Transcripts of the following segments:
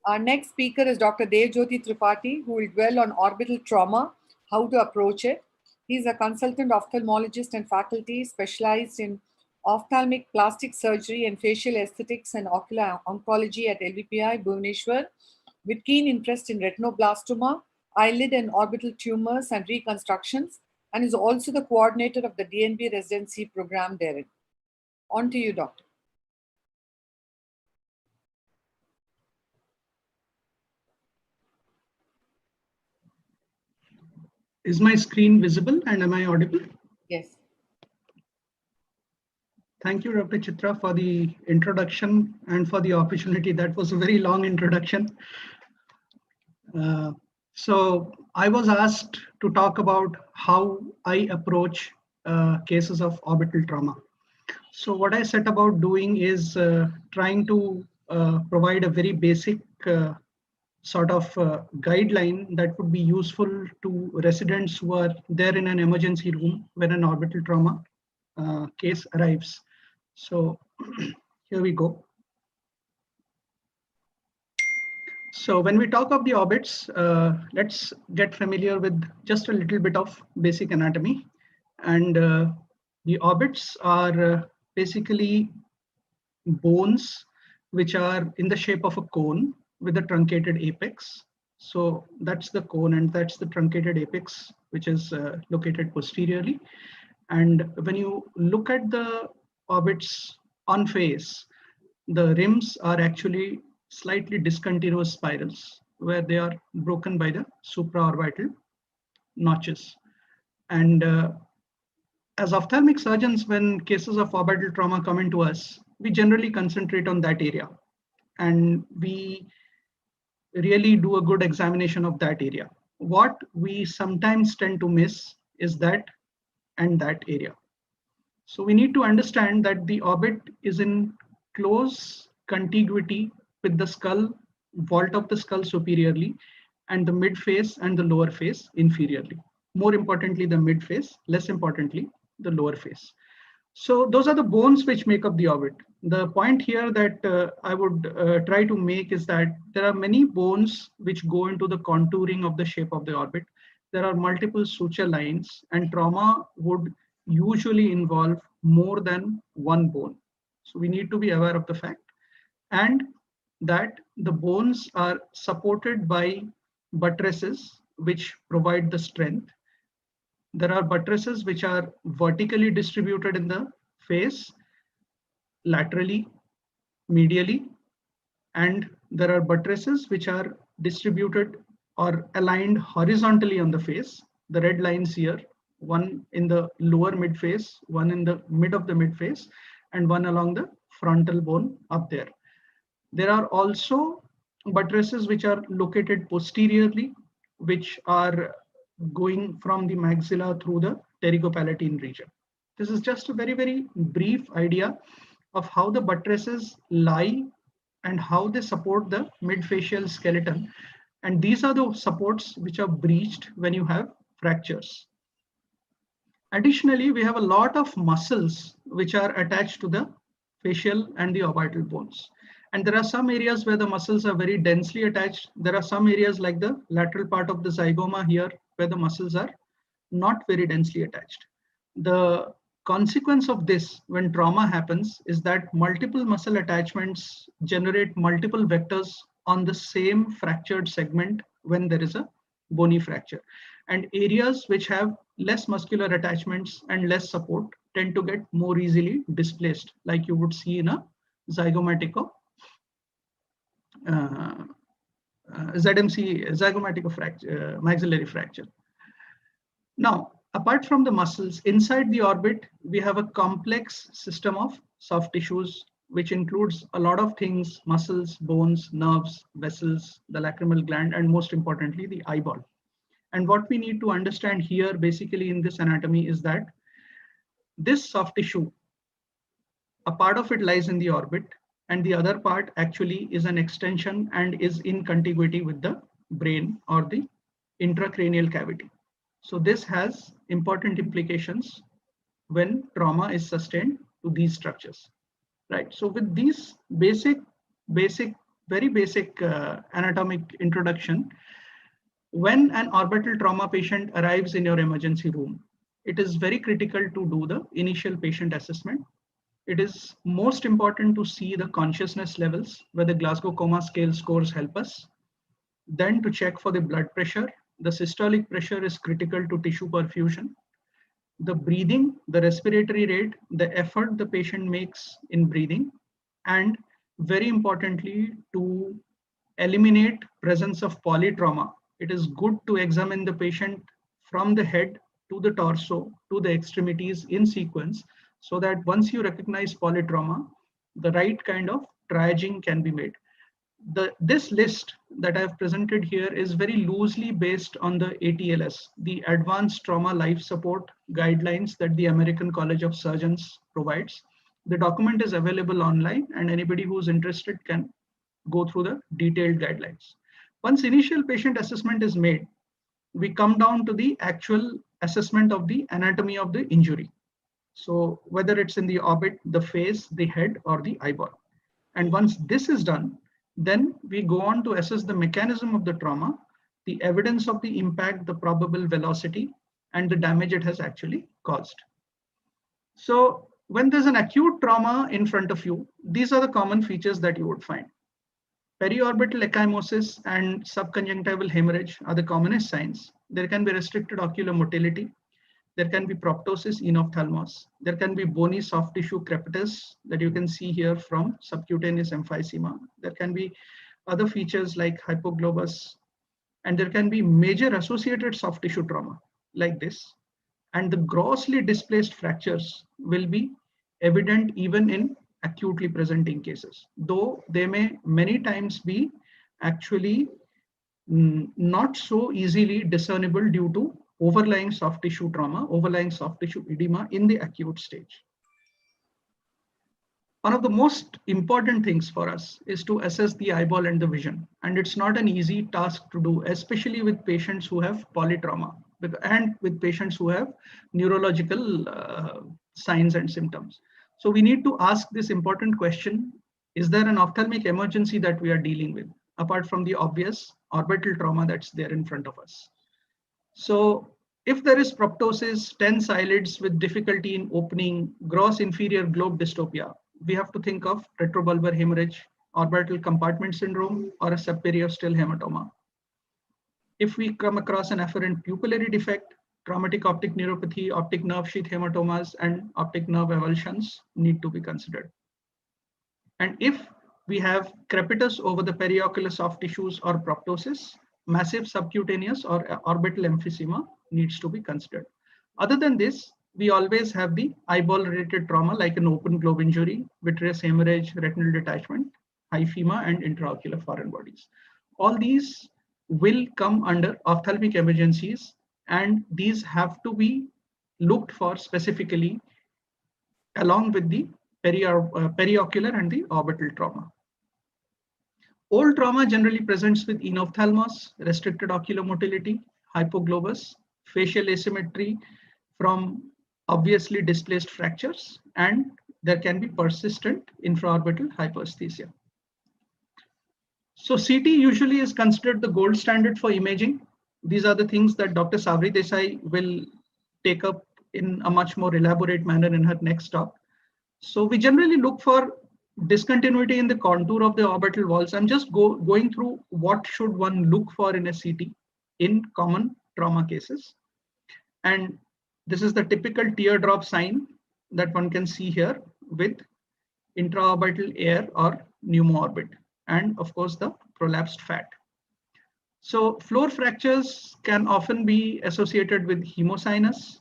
Our next speaker is Dr. Devjyoti Tripathy, who will dwell on orbital trauma, how to approach it. He's a consultant ophthalmologist and faculty specialized in ophthalmic plastic surgery and facial aesthetics and ocular oncology at LVPI, Bhubaneswar, with keen interest in retinoblastoma, eyelid and orbital tumors and reconstructions, and is also the coordinator of the DNB residency program therein. On to you, Doctor. Is my screen visible and am I audible? Yes. Thank you, Dr. Chitra, for the introduction and for the opportunity. That was a very long introduction. So I was asked to talk about how I approach cases of orbital trauma. So what I set about doing is trying to provide a very basic sort of guideline that would be useful to residents who are there in an emergency room when an orbital trauma case arrives. So here we go. So when we talk of the orbits, let's get familiar with just a little bit of basic anatomy. And the orbits are basically bones which are in the shape of a cone with a truncated apex. So that's the cone and that's the truncated apex, which is located posteriorly. And when you look at the orbits on face, the rims are actually slightly discontinuous spirals where they are broken by the supraorbital notches. And as ophthalmic surgeons, when cases of orbital trauma come into us, we generally concentrate on that area. And we really do a good examination of that area. What we sometimes tend to miss is that and that area. So we need to understand that the orbit is in close contiguity with the skull, vault of the skull superiorly, and the mid face and the lower face inferiorly. More importantly, the mid face, less importantly, the lower face. So those are the bones which make up the orbit. The point here that I would try to make is that there are many bones which go into the contouring of the shape of the orbit. There are multiple suture lines, and trauma would usually involve more than one bone. So we need to be aware of the fact and that the bones are supported by buttresses which provide the strength. There are buttresses which are vertically distributed in the face, laterally, medially, and there are buttresses which are distributed or aligned horizontally on the face. The red lines here, one in the lower mid face, one in the mid of the mid face, and one along the frontal bone up there. There are also buttresses which are located posteriorly, which are going from the maxilla through the pterygopalatine region. This is just a very, very brief idea of how the buttresses lie and how they support the midfacial skeleton. And these are the supports which are breached when you have fractures. Additionally, we have a lot of muscles which are attached to the facial and the orbital bones. And there are some areas where the muscles are very densely attached. There are some areas like the lateral part of the zygoma here where the muscles are not very densely attached. The consequence of this when trauma happens is that multiple muscle attachments generate multiple vectors on the same fractured segment when there is a bony fracture. And areas which have less muscular attachments and less support tend to get more easily displaced, like you would see in a zygomatico zygomatico fracture, maxillary fracture. Now, apart from the muscles, inside the orbit, we have a complex system of soft tissues, which includes a lot of things: muscles, bones, nerves, vessels, the lacrimal gland, and most importantly, the eyeball. And what we need to understand here, basically in this anatomy, is that this soft tissue, a part of it lies in the orbit, and the other part actually is an extension and is in contiguity with the brain or the intracranial cavity. So this has important implications when trauma is sustained to these structures, right? So with these basic very basic anatomic introduction. When an orbital trauma patient arrives in your emergency room, it is very critical to do the initial patient assessment. It is most important to see the consciousness levels where the Glasgow Coma Scale scores help us. Then to check for the blood pressure. The systolic pressure is critical to tissue perfusion. The breathing, the respiratory rate, the effort the patient makes in breathing, and very importantly, to eliminate presence of polytrauma. It is good to examine the patient from the head to the torso to the extremities in sequence, so that once you recognize polytrauma, the right kind of triaging can be made. This list that I've presented here is very loosely based on the ATLS, the Advanced Trauma Life Support Guidelines that the American College of Surgeons provides. The document is available online, and anybody who's interested can go through the detailed guidelines. Once initial patient assessment is made, we come down to the actual assessment of the anatomy of the injury. So whether it's in the orbit, the face, the head, or the eyeball. And once this is done, then we go on to assess the mechanism of the trauma, the evidence of the impact, the probable velocity, and the damage it has actually caused. So when there's an acute trauma in front of you, these are the common features that you would find. Periorbital ecchymosis and subconjunctival hemorrhage are the commonest signs. There can be restricted ocular motility. There can be proptosis in ophthalmos. There can be bony soft tissue crepitus that you can see here from subcutaneous emphysema. There can be other features like hypoglobus, and there can be major associated soft tissue trauma like this. And the grossly displaced fractures will be evident even in acutely presenting cases, though they may many times be actually not so easily discernible due to overlying soft tissue trauma, overlying soft tissue edema in the acute stage. One of the most important things for us is to assess the eyeball and the vision. And it's not an easy task to do, especially with patients who have polytrauma and with patients who have neurological signs and symptoms. So we need to ask this important question: is there an ophthalmic emergency that we are dealing with, apart from the obvious orbital trauma that's there in front of us? So if there is proptosis, tense eyelids with difficulty in opening, gross inferior globe dystopia, we have to think of retrobulbar hemorrhage, orbital compartment syndrome, or a subperiosteal hematoma. If we come across an afferent pupillary defect, traumatic optic neuropathy, optic nerve sheath hematomas, and optic nerve avulsions need to be considered. And if we have crepitus over the periocular soft tissues or proptosis, massive subcutaneous or orbital emphysema needs to be considered. Other than this, we always have the eyeball related trauma like an open globe injury, vitreous hemorrhage, retinal detachment, hyphema, and intraocular foreign bodies. All these will come under ophthalmic emergencies, and these have to be looked for specifically along with the periocular and the orbital trauma. Old trauma generally presents with enophthalmos, restricted ocular motility, hypoglobus, facial asymmetry from obviously displaced fractures, and there can be persistent infraorbital hyperesthesia. So CT usually is considered the gold standard for imaging. These are the things that Dr. Savri Desai will take up in a much more elaborate manner in her next talk. So we generally look for discontinuity in the contour of the orbital walls. I'm just going through what should one look for in a CT in common trauma cases. And this is the typical teardrop sign that one can see here with intraorbital air or pneumoorbit, and of course the prolapsed fat. So floor fractures can often be associated with hemosynus,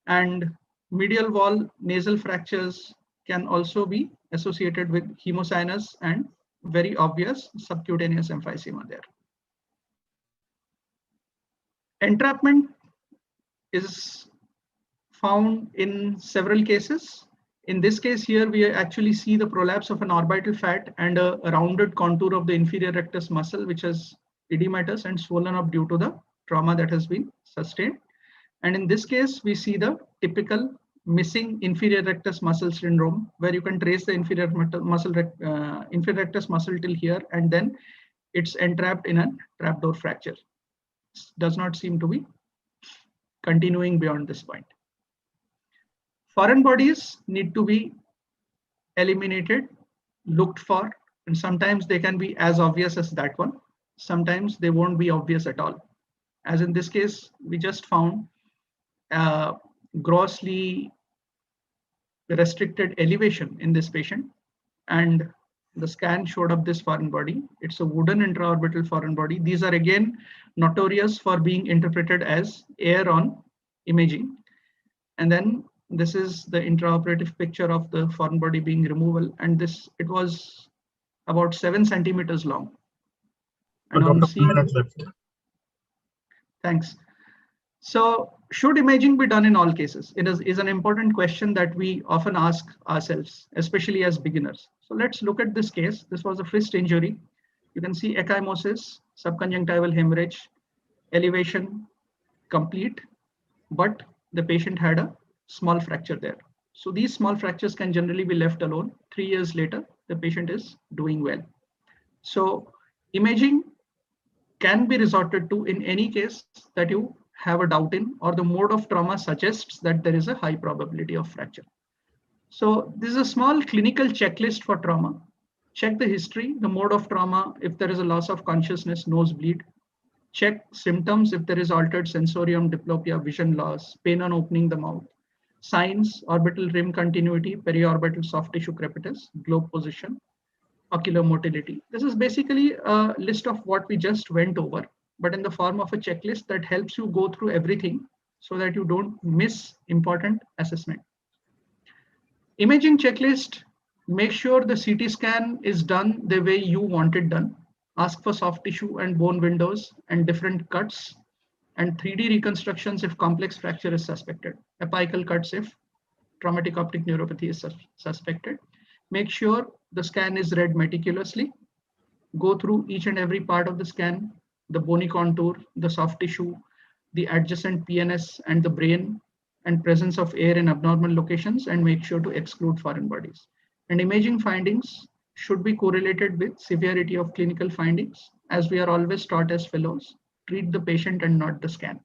and medial wall nasal fractures can also be associated with hemosynus and very obvious subcutaneous emphysema there. Entrapment is found in several cases. In this case here, we actually see the prolapse of an orbital fat and a rounded contour of the inferior rectus muscle, which is edematous and swollen up due to the trauma that has been sustained. And in this case, we see the typical missing inferior rectus muscle syndrome, where you can trace the inferior rectus muscle till here, and then it's entrapped in a trapdoor fracture. Does not seem to be continuing beyond this point. Foreign bodies need to be eliminated, looked for, and sometimes they can be as obvious as that one. Sometimes they won't be obvious at all. As in this case, we just found grossly restricted elevation in this patient, and the scan showed up this foreign body. It's a wooden intraorbital foreign body. These are again notorious for being interpreted as air on imaging. And then this is the intraoperative picture of the foreign body being removal, and it was about 7 centimeters long. And on seeing, thanks. So should imaging be done in all cases? It is an important question that we often ask ourselves, especially as beginners. So let's look at this case. This was a fist injury. You can see ecchymosis, subconjunctival hemorrhage, elevation complete, but the patient had a small fracture there. So these small fractures can generally be left alone. 3 years later, the patient is doing well. So imaging can be resorted to in any case that you have a doubt in, or the mode of trauma suggests that there is a high probability of fracture. So this is a small clinical checklist for trauma. Check the history, the mode of trauma, if there is a loss of consciousness, nosebleed. Check symptoms if there is altered sensorium, diplopia, vision loss, pain on opening the mouth. Signs, orbital rim continuity, periorbital soft tissue crepitus, globe position, ocular motility. This is basically a list of what we just went over, but in the form of a checklist that helps you go through everything so that you don't miss important assessment. Imaging checklist, make sure the CT scan is done the way you want it done. Ask for soft tissue and bone windows and different cuts, and 3D reconstructions if complex fracture is suspected. Apical cuts if traumatic optic neuropathy is suspected. Make sure the scan is read meticulously. Go through each and every part of the scan, the bony contour, the soft tissue, the adjacent PNS and the brain, and presence of air in abnormal locations, and make sure to exclude foreign bodies. And imaging findings should be correlated with severity of clinical findings, as we are always taught as fellows, treat the patient and not the scan.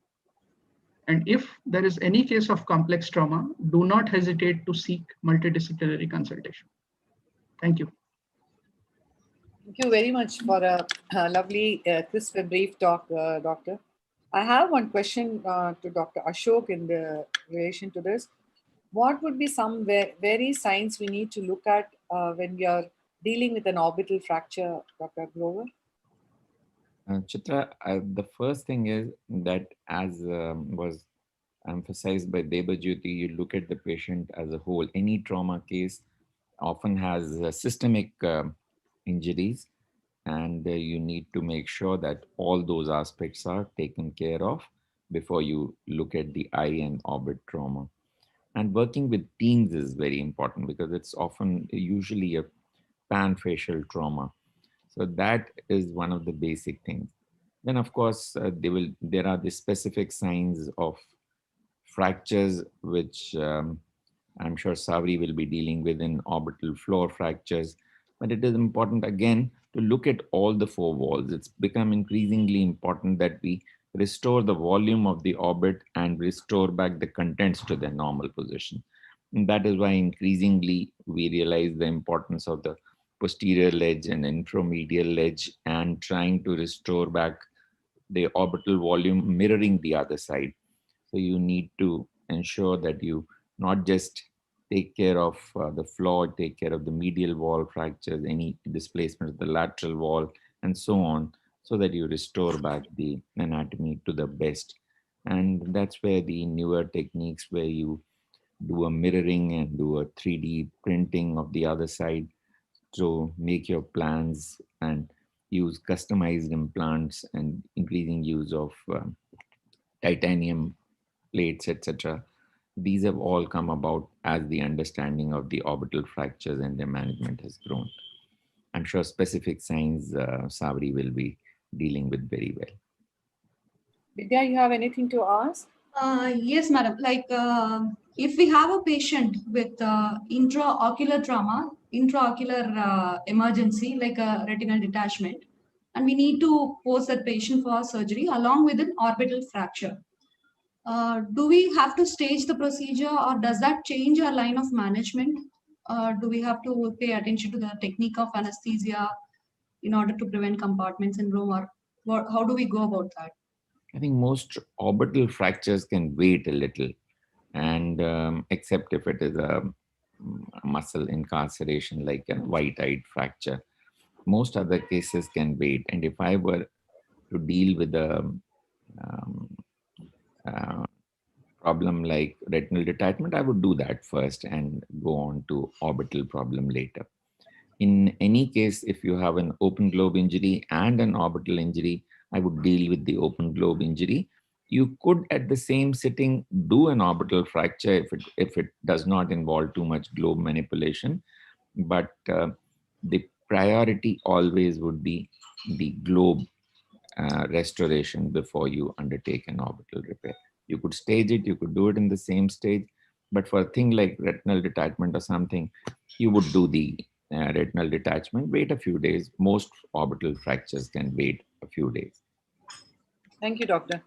And if there is any case of complex trauma, do not hesitate to seek multidisciplinary consultation. Thank you. Thank you very much for a lovely, crisp and brief talk, Doctor. I have one question to Dr. Ashok in relation to this. What would be some very signs we need to look at when we are dealing with an orbital fracture, Dr. Grover? Chitra, the first thing is that, as was emphasized by Devjyoti, you look at the patient as a whole. Any trauma case often has systemic injuries, and you need to make sure that all those aspects are taken care of before you look at the eye and orbit trauma. And working with teams is very important because it's often usually a pan-facial trauma. So that is one of the basic things. Then, of course, there are the specific signs of fractures, which I'm sure Savri will be dealing with in orbital floor fractures. But it is important, again, to look at all the 4 walls. It's become increasingly important that we restore the volume of the orbit and restore back the contents to their normal position. And that is why increasingly we realize the importance of the posterior ledge and intromedial ledge and trying to restore back the orbital volume mirroring the other side. So you need to ensure that you not just take care of the floor, take care of the medial wall fractures, any displacement of the lateral wall, and so on, so that you restore back the anatomy to the best. And that's where the newer techniques where you do a mirroring and do a 3D printing of the other side to make your plans and use customized implants and increasing use of titanium plates, etc. These have all come about as the understanding of the orbital fractures and their management has grown. I'm sure specific signs Savri will be dealing with very well. Vidya, you have anything to ask? Yes, madam. Like if we have a patient with intraocular trauma, intraocular emergency like a retinal detachment, and we need to post that patient for surgery along with an orbital fracture, do we have to stage the procedure, or does that change our line of management? Do we have to pay attention to the technique of anesthesia in order to prevent compartment syndrome, or how do we go about that? I think most orbital fractures can wait a little, and except if it is a muscle incarceration like a white-eyed fracture, most other cases can wait. And if I were to deal with a uh, problem like retinal detachment, I would do that first and go on to orbital problem later. In any case, if you have an open globe injury and an orbital injury, I would deal with the open globe injury. You could, at the same sitting, do an orbital fracture if it does not involve too much globe manipulation. But the priority always would be the globe restoration before you undertake an orbital repair. You could stage it, you could do it in the same stage, but for a thing like retinal detachment or something, you would do the retinal detachment, wait a few days. Most orbital fractures can wait a few days. Thank you, doctor.